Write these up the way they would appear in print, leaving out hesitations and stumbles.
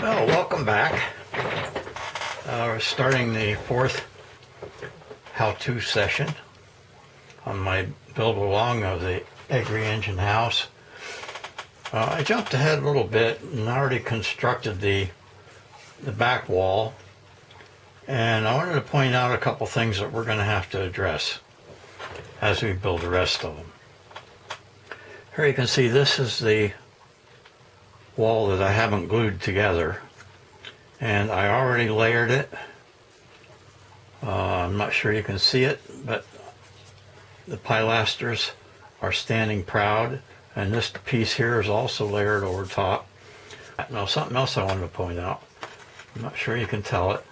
Well, welcome back. We're starting the fourth how-to session on my build along of the Egri engine house. I jumped ahead a little bit and already constructed the back wall, and I wanted to point out a couple things that we're going to have to address as we build the rest of them. Here you can see this is the wall that I haven't glued together, and I already layered it. I'm not sure you can see it, but the pilasters are standing proud, and this piece here is also layered over top. Now, something else I wanted to point out, I'm not sure you can tell it,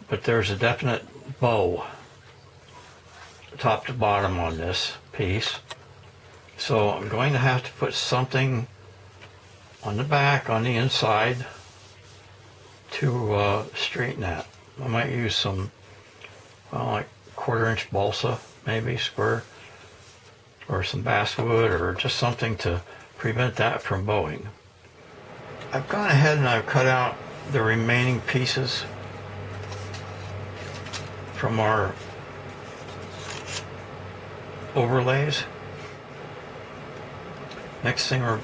but there's a definite bow top to bottom on this piece, so I'm going to have to put something on the back, on the inside, to straighten that. I might use some, like 1/4-inch balsa, maybe square, or some basswood, or just something to prevent that from bowing. I've gone ahead and I've cut out the remaining pieces from our overlays. Next thing we're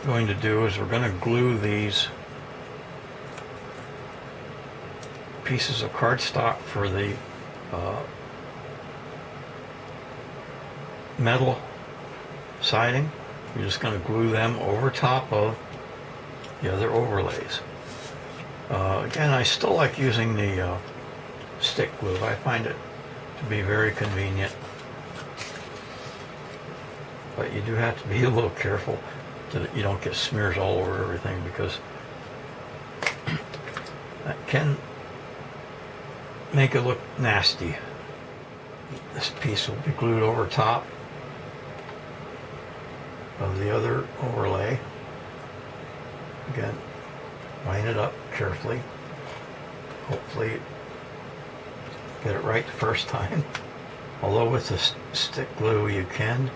going to do is we're going to glue these pieces of cardstock for the metal siding. You're just going to glue them over top of the other overlays. Again, I still like using the stick glue. I find it to be very convenient, but you do have to be a little careful that you don't get smears all over everything, because that can make it look nasty. This piece will be glued over top of the other overlay. Again, line it up carefully. Hopefully get it right the first time. Although with the stick glue you can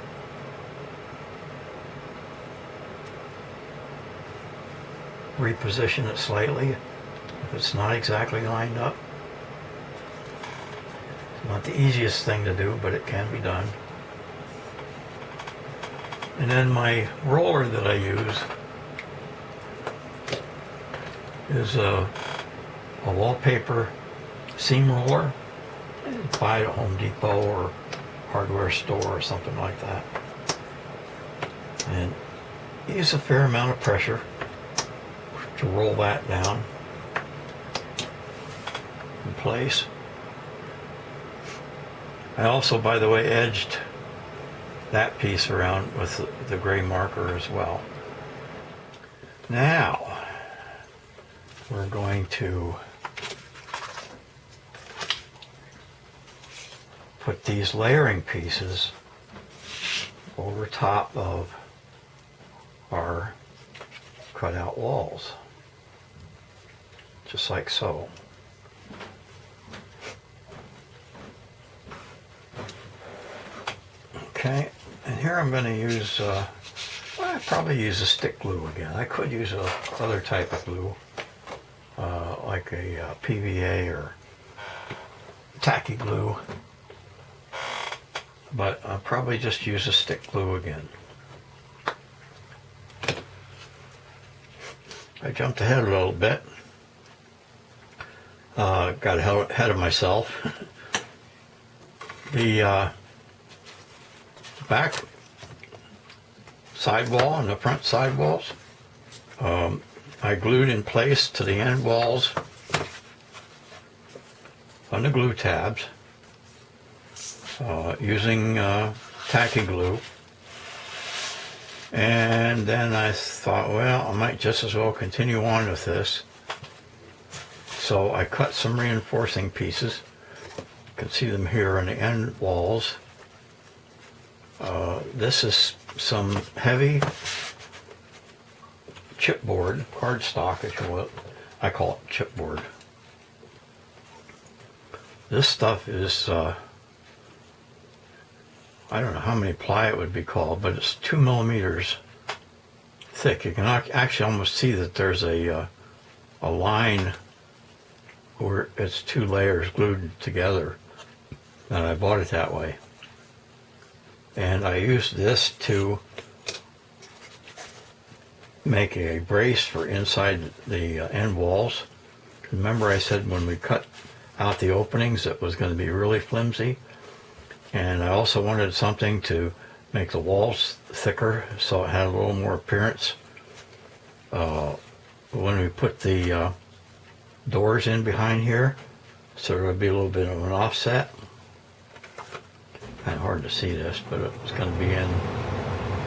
reposition it slightly if it's not exactly lined up. It's not the easiest thing to do, but it can be done. And then my roller that I use is a wallpaper seam roller. You can buy it at Home Depot or hardware store or something like that. And use a fair amount of pressure to roll that down in place. I also, by the way, edged that piece around with the gray marker as well. Now we're going to put these layering pieces over top of our cutout walls, just like so. Okay, and here I'm going to use, well, I probably use a stick glue again. I could use other type of glue, like a PVA or tacky glue, but I'll probably just use a stick glue again. I jumped ahead a little bit, got ahead of myself. The back sidewall and the front sidewalls, I glued in place to the end walls on the glue tabs using tacky glue. And then I thought, well, I might just as well continue on with this. So I cut some reinforcing pieces. You can see them here on the end walls. This is some heavy chipboard, cardstock, if you will. I call it chipboard. This stuff is I don't know how many ply it would be called, but it's 2 millimeters thick. You can actually almost see that there's a a line where it's 2 layers glued together, and I bought it that way. And I used this to make a brace for inside the end walls. Remember I said when we cut out the openings it was going to be really flimsy, and I also wanted something to make the walls thicker so it had a little more appearance. When we put the doors in behind here, so there would be a little bit of an offset. Kind of hard to see this, but it's going to be in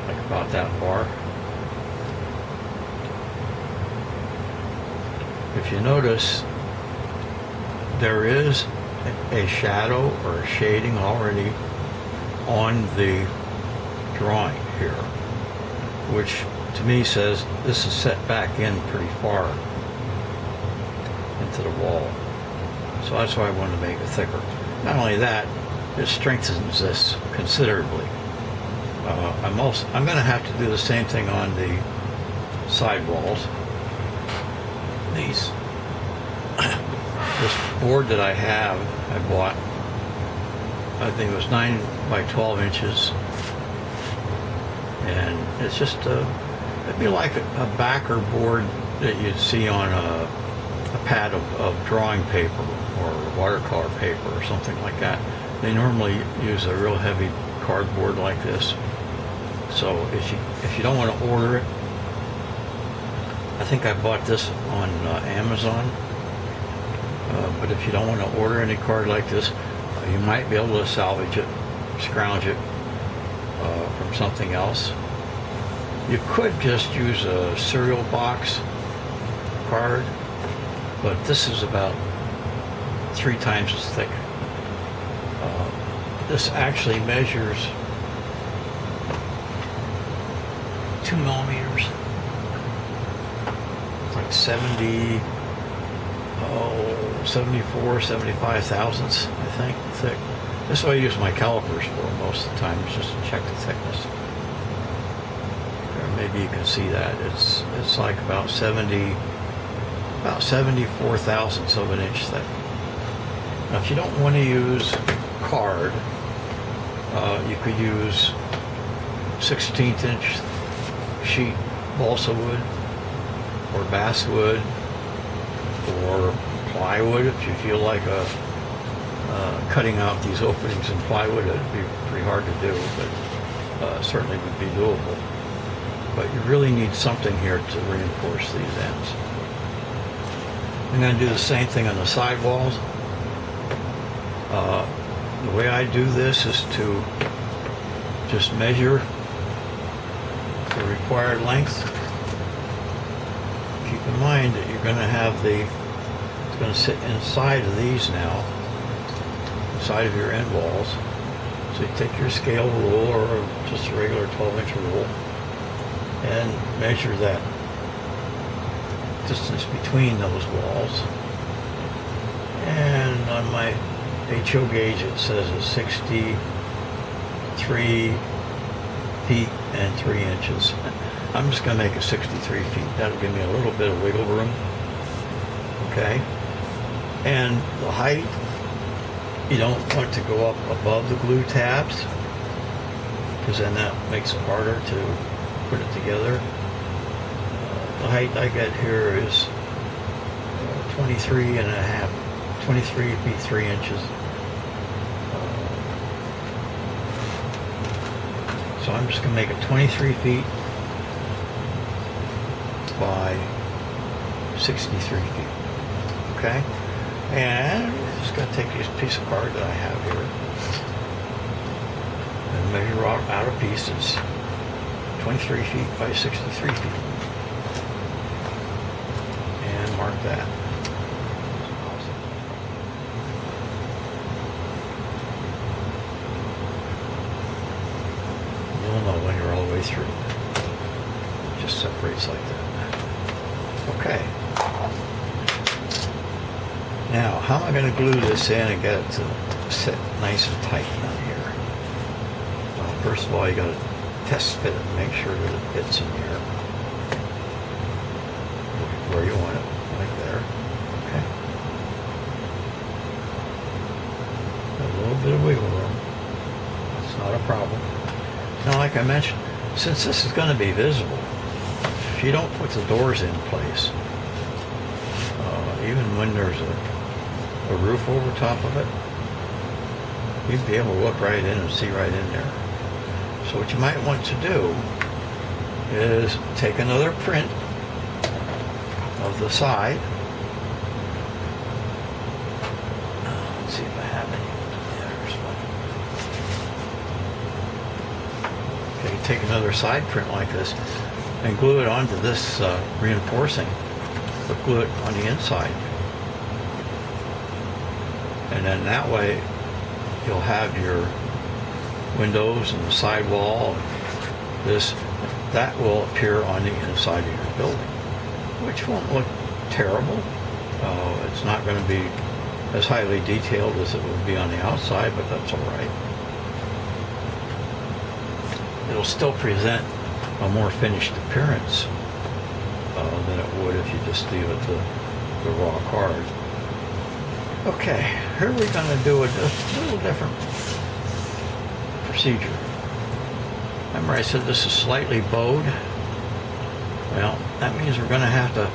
like about that far. If you notice, there is a shadow or a shading already on the drawing here, which to me says this is set back in pretty far into the wall. So that's why I wanted to make it thicker. Not only that, it strengthens this considerably. I'm going to have to do the same thing on the side walls. This board that I have, I bought, I think it was 9 by 12 inches, and it's just it'd be like a backer board that you'd see on a pad of drawing paper or watercolor paper or something like that. They normally use a real heavy cardboard like this. So if you don't want to order it, I think I bought this on Amazon. But if you don't want to order any card like this, you might be able to salvage it, scrounge it from something else. You could just use a cereal box card, but this is about 3 times as thick. This actually measures 2 millimeters. It's like 74, 75 thousandths, I think, thick. This is what I use my calipers for most of the time, is just to check the thickness. Or maybe you can see that. It's like about 74 thousandths of an inch thick. Now, if you don't want to use card, you could use 16th inch sheet balsa wood or basswood or plywood. If you feel like cutting out these openings in plywood, it'd be pretty hard to do, but certainly would be doable. But you really need something here to reinforce these ends. I'm going to do the same thing on the side walls. The way I do this is to just measure the required length. Keep in mind that you're going to have it's going to sit inside of these now, inside of your end walls. So you take your scale rule or just a regular 12-inch rule and measure that distance between those walls. And on my HO gauge it says it's 63 feet and 3 inches. I'm just going to make it 63 feet. That'll give me a little bit of wiggle room. Okay? And the height, you don't want to go up above the glue tabs, because then that makes it harder to put it together. The height I get here is 23 feet 3 inches. So I'm just going to make it 23 feet by 63 feet. Okay? And we're just going to take this piece of card that I have here and measure out a piece that's 23 feet by 63 feet. And mark that. You'll know when you're all the way through. It just separates like that. Okay. Now, how am I going to glue this in and get it to sit nice and tight down here? Well, first of all, you got to test fit it and make sure that it fits in here where you want it, like that. little bit of wiggle room. It's not a problem. Now, like I mentioned, since this is going to be visible, if you don't put the doors in place, even when there's a roof over top of it, you'd be able to look right in and see right in there. So what you might want to do is take another print of the side. Let's see if I have any. Yeah, there's one. Okay, take another side print like this and glue it onto this reinforcing, but glue it on the inside. And then that way you'll have your windows and the side wall. That will appear on the inside of your building, which won't look terrible. It's not going to be as highly detailed as it would be on the outside, but that's all right. It'll still present a more finished appearance than it would if you just leave it the raw card. Okay, here we're going to do a little different procedure. Remember I said this is slightly bowed? Well, that means we're going to have to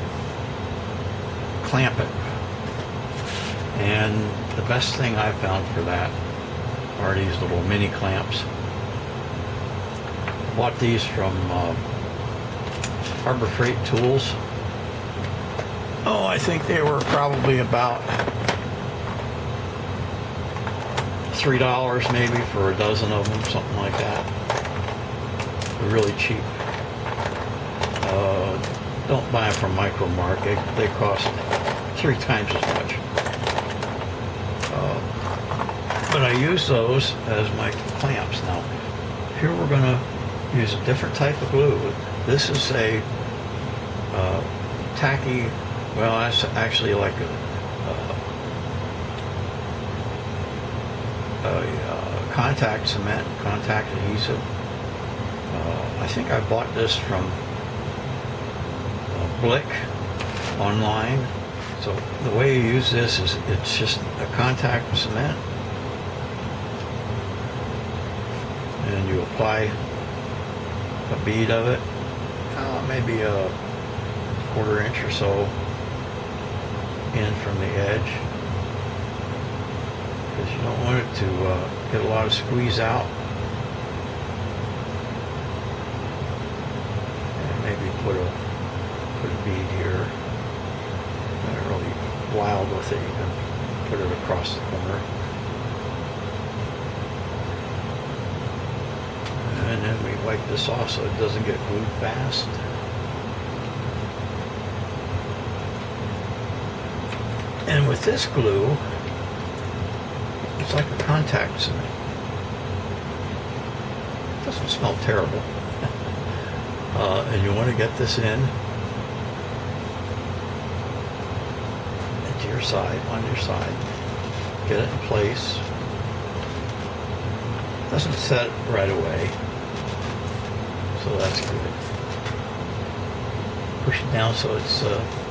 clamp it. And the best thing I've found for that are these little mini clamps. Bought these from Harbor Freight Tools. Oh, I think they were probably about $3 maybe for a dozen of them, something like that. They're really cheap. Don't buy them from Micro Mart. They cost 3 times as much. But I use those as my clamps. Now, here we're going to use a different type of glue. This is a tacky, well, that's actually like a contact cement, contact adhesive. I think I bought this from Blick online. So the way you use this is it's just a contact cement, and you apply a bead of it, maybe a 1/4 inch or so in from the edge, because you don't want it to get a lot of squeeze out. And maybe put a bead here. Not really wild with it, you can put it across the corner. And then we wipe this off so it doesn't get glued fast. And with this glue, it's like a contact cement. It doesn't smell terrible. And you want to get this into your side, on your side. Get it in place. Doesn't set right away, so that's good. Push it down so it's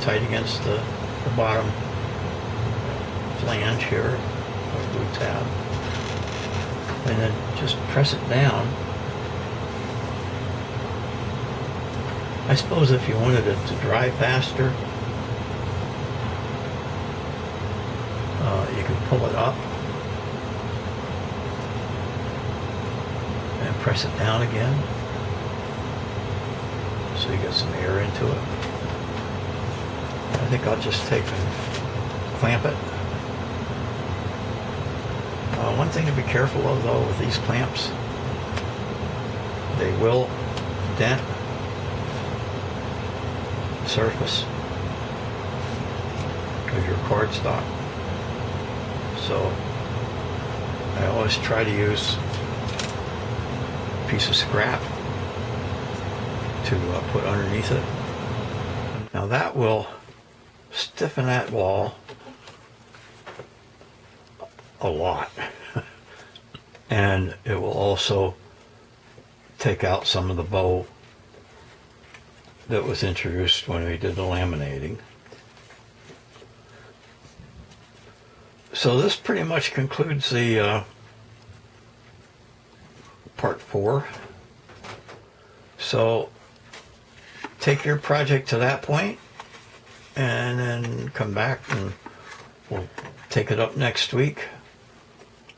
tight against the bottom flange here, or glue tab, and then just press it down. I suppose if you wanted it to dry faster, you could pull it up and press it down again, so you get some air into it. I think I'll just take and clamp it. One thing to be careful of, though, with these clamps, they will dent the surface of your cardstock. So I always try to use a piece of scrap to put underneath it. Now that will stiffen that wall a lot. And it will also take out some of the bow that was introduced when we did the laminating. So this pretty much concludes the part 4. So take your project to that point and then come back and we'll take it up next week.